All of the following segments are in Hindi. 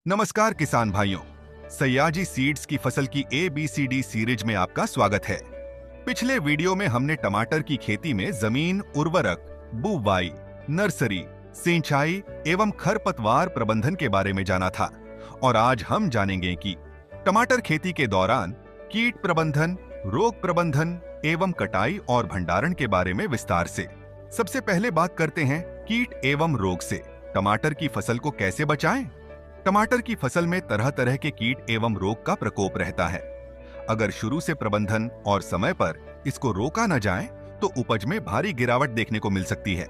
नमस्कार किसान भाइयों, सयाजी सीड्स की फसल की ABCD सीरीज में आपका स्वागत है। पिछले वीडियो में हमने टमाटर की खेती में जमीन, उर्वरक, बुवाई, नर्सरी, सिंचाई एवं खरपतवार प्रबंधन के बारे में जाना था और आज हम जानेंगे कि टमाटर खेती के दौरान कीट प्रबंधन, रोग प्रबंधन एवं कटाई और भंडारण के बारे में विस्तार से। सबसे पहले बात करते हैं कीट एवं रोग से। टमाटर की फसल को कैसे बचाएं? टमाटर की फसल में तरह तरह के कीट एवं रोग का प्रकोप रहता है। अगर शुरू से प्रबंधन और समय पर इसको रोका न जाए तो उपज में भारी गिरावट देखने को मिल सकती है।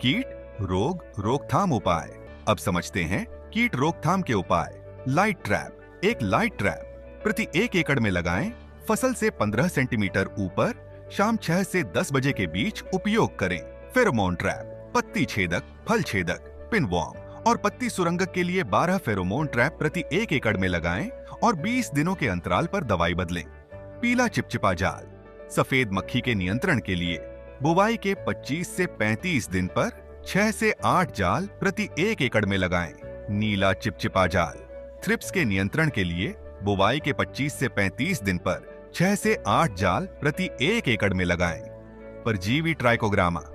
कीट, रोग, रोकथाम उपाय। अब समझते हैं कीट रोकथाम के उपाय। Light trap. एक लाइट ट्रैप प्रति 1 एकड़ में लगाएं। फसल से 15 सेंटीमीटर ऊपर शाम 6 से 10 बजे के बीच उपयोग करें। Pheromone trap. पत्ती छेदक, फल छेदक, पिनवॉर्म और पत्ती सुरंगक के लिए 12 फेरोमोन ट्रैप प्रति 1 एकड़ में लगाएं और 20 दिनों के अंतराल पर दवाई बदलें। पीला चिपचिपा जाल। सफेद मक्खी के नियंत्रण के लिए बुवाई के 25 से 35 दिन पर 6 से 8 जाल प्रति 1 एकड़ में लगाएं। नीला चिपचिपा जाल। थ्रिप्स के नियंत्रण के लिए बुवाई के 25 से 35 दिन पर 6 से 8 जाल प्रति 1 एकड़ में लगाएं। परजीवी ट्राइकोग्रामा।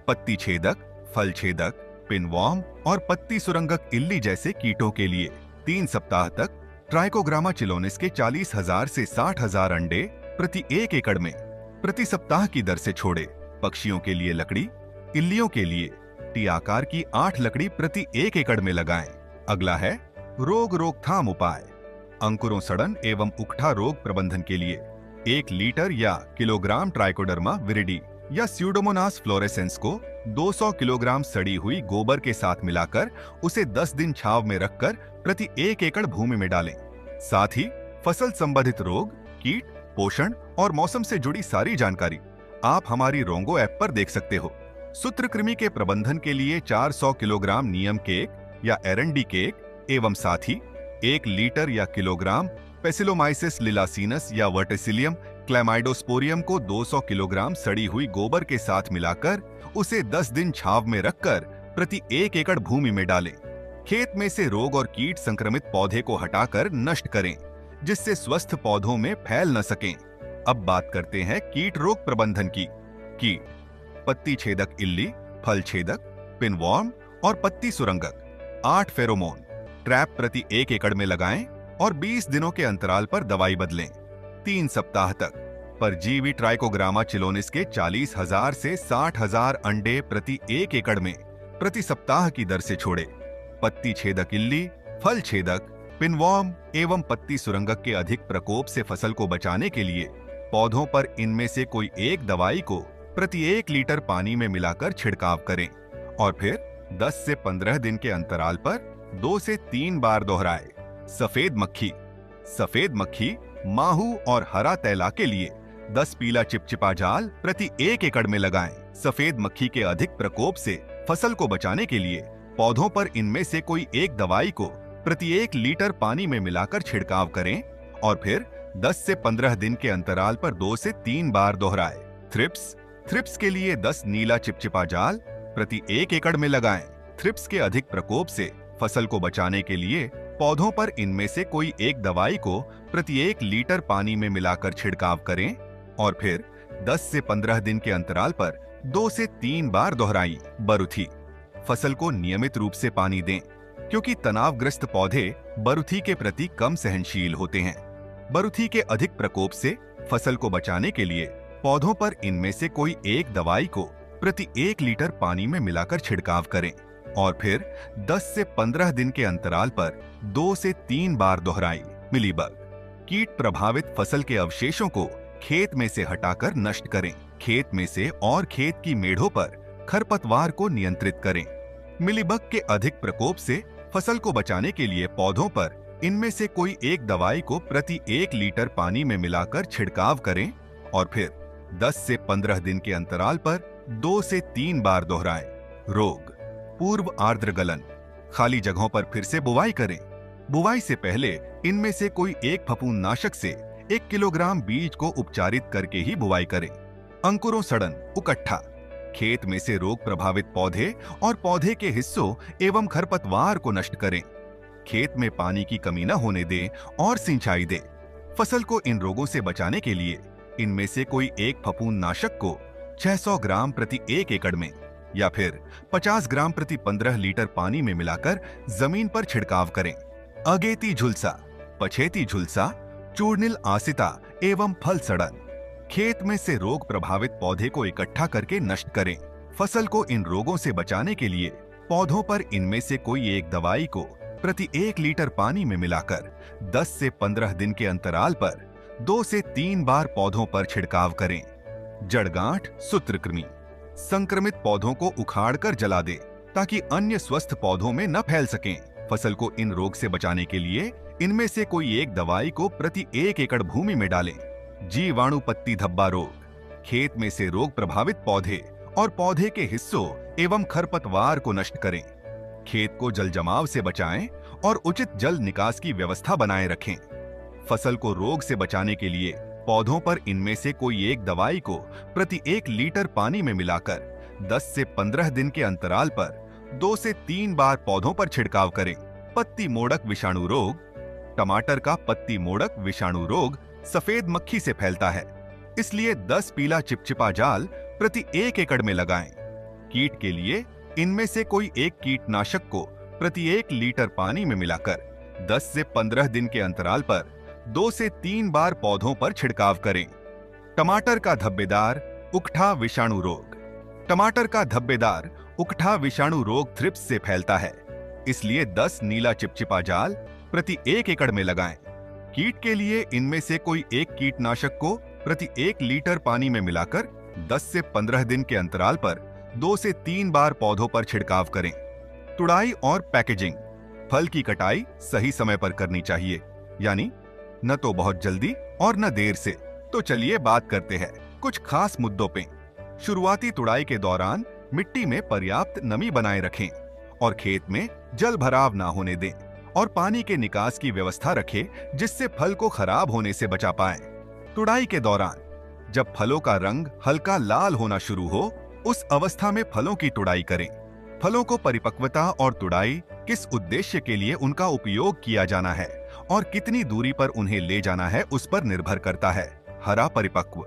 पत्ती छेदक, फल छेदक, पिनवॉर्म और पत्ती सुरंगक इल्ली जैसे कीटों के लिए 3 सप्ताह तक ट्राइकोग्रामा चिलोनिस के 40,000 से 60,000 अंडे प्रति 1 एकड़ में प्रति सप्ताह की दर से छोड़े। पक्षियों के लिए लकड़ी, इल्लियों के लिए टी आकार की 8 लकड़ी प्रति 1 एकड़ में लगाएं। अगला है रोग रोकथाम उपाय। अंकुरों सड़न एवं उकठा रोग प्रबंधन के लिए 1 लीटर या किलोग्राम ट्राइकोडर्मा विरिडी या स्यूडोमोनास फ्लोरेसेंस को 200 किलोग्राम सड़ी हुई गोबर के साथ मिलाकर उसे 10 दिन छांव में रखकर प्रति 1 एकड़ भूमि में डालें। साथ ही फसल संबंधित रोग, कीट, पोषण और मौसम से जुड़ी सारी जानकारी आप हमारी रोंगो ऐप पर देख सकते हो। सूत्रकृमि के प्रबंधन के लिए 400 किलोग्राम नीम केक या एरंडी केक एवं साथ ही 1 लीटर या किलोग्राम पेसिलोमाइसिस लिलासिनस या वर्टिसिलियम क्लैमाइडोस्पोरियम को 200 किलोग्राम सड़ी हुई गोबर के साथ मिलाकर उसे 10 दिन छांव में रखकर प्रति 1 एकड़ भूमि में डालें। खेत में से रोग और कीट संक्रमित पौधे को हटाकर नष्ट करें, जिससे स्वस्थ पौधों में फैल न सकें। अब बात करते हैं कीट रोग प्रबंधन की। कीट, पत्ती छेदक इल्ली, फल छेदक, पिनवॉर्म और पत्ती सुरंगक 8 फेरोमोन ट्रैप प्रति 1 एकड़ में लगाएं और 20 दिनों के अंतराल पर दवाई बदलें। 3 सप्ताह तक परजीवी ट्राइकोग्रामा चिलोनिस के 40,000 से 60,000 अंडे प्रति 1 एकड़ में प्रति सप्ताह की दर से छोड़े। पत्ती छेदक इल्ली, फल छेदक, पिनवॉर्म एवं पत्ती सुरंगक के अधिक प्रकोप से फसल को बचाने के लिए पौधों पर इनमें से कोई एक दवाई को प्रति 1 लीटर पानी में मिलाकर छिड़काव करें और फिर 10 से 15 दिन के अंतराल पर 2 से 3 बार दोहराएं। सफेद मक्खी। सफेद मक्खी, माहू और हरा तैला के लिए 10 पीला चिपचिपा जाल प्रति 1 एकड़ में लगाएं। सफेद मक्खी के अधिक प्रकोप से फसल को बचाने के लिए पौधों पर इनमें से कोई एक दवाई को प्रति 1 लीटर पानी में मिलाकर छिड़काव करें और फिर 10 से 15 दिन के अंतराल पर 2 से 3 बार दोहराएं। थ्रिप्स। थ्रिप्स के लिए 10 नीला चिपचिपा जाल प्रति 1 एकड़ में लगाएं। थ्रिप्स के अधिक प्रकोप से फसल को बचाने के लिए पौधों पर इनमें से कोई एक दवाई को प्रति 1 लीटर पानी में मिलाकर छिड़काव करें और फिर 10 से 15 दिन के अंतराल पर 2 से 3 बार दोहराई। बरुथी। फसल को नियमित रूप से पानी दें, क्योंकि तनावग्रस्त पौधे बरुथी के प्रति कम सहनशील होते हैं। बरुथी के अधिक प्रकोप से फसल को बचाने के लिए पौधों पर इनमें से कोई एक दवाई को प्रति 1 लीटर पानी में मिलाकर छिड़काव करें और फिर 10 से 15 दिन के अंतराल पर 2 से 3 बार दोहराई। मिलीबग। कीट प्रभावित फसल के अवशेषों को खेत में से हटाकर नष्ट करें। खेत में से और खेत की मेढ़ों पर खरपतवार को नियंत्रित करें। मिलीबग के अधिक प्रकोप से फसल को बचाने के लिए पौधों पर इनमें से कोई एक दवाई को प्रति 1 लीटर पानी में मिलाकर छिड़काव करें और फिर 10 से 15 दिन के अंतराल पर 2 से 3 बार दोहराएं। रोग। पूर्व आर्द्र गलन। खाली जगहों पर फिर से बुवाई करें। बुवाई से पहले इनमें से कोई एक फफूंदनाशक से 1 किलोग्राम बीज को उपचारित करके ही बुवाई करें। अंकुरों सड़न, उकट्ठा। खेत में से रोग प्रभावित पौधे और पौधे के हिस्सों एवं खरपतवार को नष्ट करें। खेत में पानी की कमी न होने दे और सिंचाई दे। फसल को इन रोगों से बचाने के लिए इनमें से कोई एक फफूंदनाशक को 600 ग्राम प्रति 1 एकड़ में या फिर 50 ग्राम प्रति 15 लीटर पानी में मिलाकर जमीन पर छिड़काव करें। अगेती झुलसा, पछेती झुलसा, चूर्निल आसिता एवं फल सड़न। खेत में से रोग प्रभावित पौधे को इकट्ठा करके नष्ट करें। फसल को इन रोगों से बचाने के लिए पौधों पर इनमें से कोई एक दवाई को प्रति 1 लीटर पानी में मिलाकर 10 से 15 दिन के अंतराल पर 2 से 3 बार पौधों पर छिड़काव करें। जड़गांठ, सूत्रकृमि। संक्रमित पौधों को उखाड़कर जला दे ताकि अन्य स्वस्थ पौधों में न फैल सकें। फसल को इन रोग से बचाने के लिए इनमें से कोई एक दवाई को प्रति 1 एकड़ भूमि में डालें। जीवाणु पत्ती धब्बा रोग। खेत में से रोग प्रभावित पौधे और पौधे के हिस्सों एवं खरपतवार को नष्ट करें। खेत को जल जमाव से बचाएं और उचित जल निकास की व्यवस्था बनाए रखें। फसल को रोग से बचाने के लिए पौधों पर इनमें से कोई एक दवाई को प्रति 1 लीटर पानी में मिलाकर 10 से 15 दिन के अंतराल पर 2 से 3 बार पौधों पर छिड़काव करें। पत्ती मोड़क विषाणु रोग। टमाटर का पत्ती मोड़क विषाणु रोग सफेद मक्खी से फैलता है, इसलिए 10 पीला चिपचिपा जाल प्रति 1 एकड़ में लगाएं। कीट के लिए इनमें से कोई एक कीटनाशक को प्रति 1 लीटर पानी में मिलाकर 10 से 15 दिन के अंतराल पर 2 से 3 बार पौधों पर छिड़काव करें। टमाटर का धब्बेदार उकठा विषाणु रोग। टमाटर का धब्बेदार उकठा विषाणु रोग थ्रिप्स से फैलता है, इसलिए 10 नीला चिपचिपा जाल प्रति 1 एकड़ में लगाएं। कीट के लिए इनमें से कोई एक कीटनाशक को प्रति 1 लीटर पानी में मिलाकर 10 से 15 दिन के अंतराल पर 2 से 3 बार पौधों पर छिड़काव करें। तुड़ाई और पैकेजिंग। फल की कटाई सही समय पर करनी चाहिए, यानी न तो बहुत जल्दी और न देर से। तो चलिए बात करते हैं कुछ खास मुद्दों पे। शुरुआती तुड़ाई के दौरान मिट्टी में पर्याप्त नमी बनाए रखें और खेत में जल भराव ना होने दें और पानी के निकास की व्यवस्था रखें जिससे फल को खराब होने से बचा पाए। तुड़ाई के दौरान जब फलों का रंग हल्का लाल होना शुरू हो, उस अवस्था में फलों की तुड़ाई करें। फलों को परिपक्वता और तुड़ाई किस उद्देश्य के लिए उनका उपयोग किया जाना है और कितनी दूरी पर उन्हें ले जाना है उस पर निर्भर करता है। हरा परिपक्व,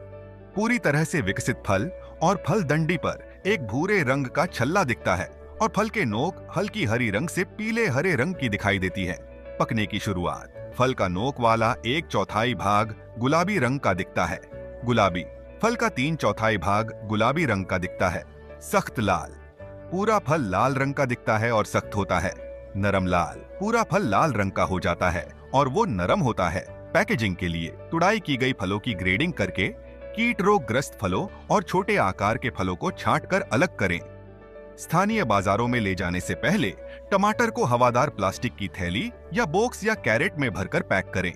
पूरी तरह से विकसित फल और फल डंडी पर एक भूरे रंग का छल्ला दिखता है और फल के नोक हल्की हरी रंग से पीले हरे रंग की दिखाई देती है। पकने की शुरुआत, फल का नोक वाला 1/4 भाग गुलाबी रंग का दिखता है। गुलाबी, फल का 3/4 भाग गुलाबी रंग का दिखता है। सख्त लाल, पूरा फल लाल रंग का दिखता है और सख्त होता है। नरम लाल, पूरा फल लाल रंग का हो जाता है और वो नरम होता है। पैकेजिंग के लिए तुड़ाई की गई फलों की ग्रेडिंग करके कीट रोग ग्रस्त फलों और छोटे आकार के फलों को छांटकर अलग करें। स्थानीय बाजारों में ले जाने से पहले टमाटर को हवादार प्लास्टिक की थैली या बॉक्स या कैरेट में भरकर पैक करें।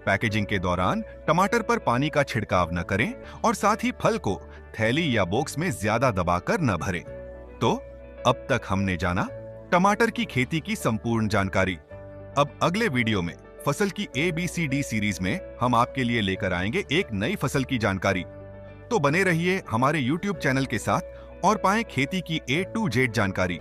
पैकेजिंग के दौरान टमाटर पर पानी का छिड़काव न करें और साथ ही फल को थैली या बॉक्स में ज्यादा दबाकर न भरें। तो अब तक हमने जाना टमाटर की खेती की संपूर्ण जानकारी। अब अगले वीडियो में फसल की ABCD सीरीज में हम आपके लिए लेकर आएंगे एक नई फसल की जानकारी। तो बने रहिए हमारे YouTube चैनल के साथ और पाएं खेती की A to Z जानकारी।